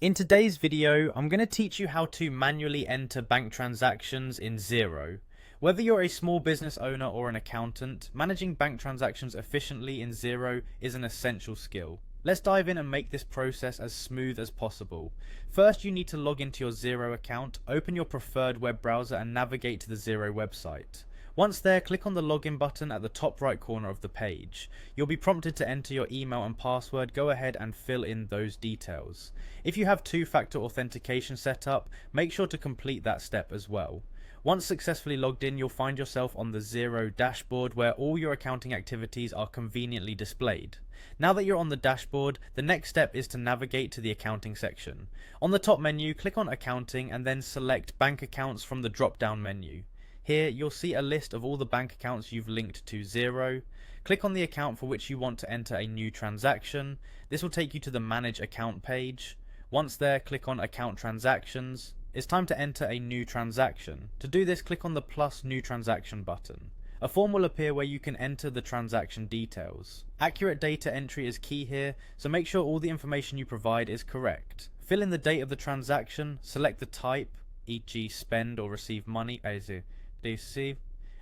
In today's video, I'm going to teach you how to manually enter bank transactions in Xero. Whether you're a small business owner or an accountant, managing bank transactions efficiently in Xero is an essential skill. Let's dive in and make this process as smooth as possible. First, you need to log into your Xero account, open your preferred web browser and navigate to the Xero website. Once there, click on the login button at the top right corner of the page. You'll be prompted to enter your email and password. Go ahead and fill in those details. If you have two-factor authentication set up, make sure to complete that step as well. Once successfully logged in, you'll find yourself on the Xero dashboard where all your accounting activities are conveniently displayed. Now that you're on the dashboard, the next step is to navigate to the accounting section. On the top menu, click on Accounting and then select Bank Accounts from the drop-down menu. Here, you'll see a list of all the bank accounts you've linked to Xero. Click on the account for which you want to enter a new transaction. This will take you to the Manage Account page. Once there, click on Account Transactions. It's time to enter a new transaction. To do this, click on the plus New Transaction button. A form will appear where you can enter the transaction details. Accurate data entry is key here, so make sure all the information you provide is correct. Fill in the date of the transaction, select the type, e.g. spend or receive money,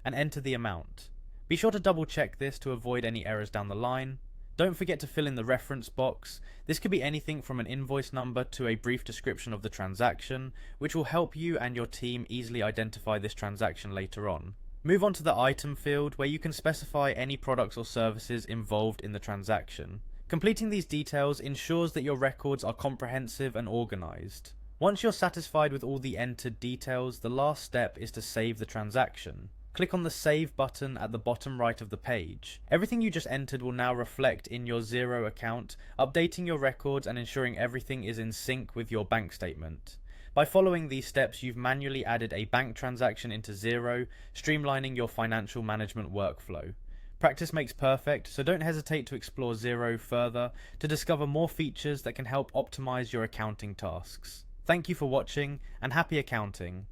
and enter the amount. Be sure to double check this to avoid any errors down the line. Don't forget to fill in the reference box. This could be anything from an invoice number to a brief description of the transaction, which will help you and your team easily identify this transaction later on. Move on to the item field where you can specify any products or services involved in the transaction. Completing these details ensures that your records are comprehensive and organized. Once you're satisfied with all the entered details, the last step is to save the transaction. Click on the Save button at the bottom right of the page. Everything you just entered will now reflect in your Xero account, updating your records and ensuring everything is in sync with your bank statement. By following these steps, you've manually added a bank transaction into Xero, streamlining your financial management workflow. Practice makes perfect, so don't hesitate to explore Xero further to discover more features that can help optimize your accounting tasks. Thank you for watching, and happy accounting!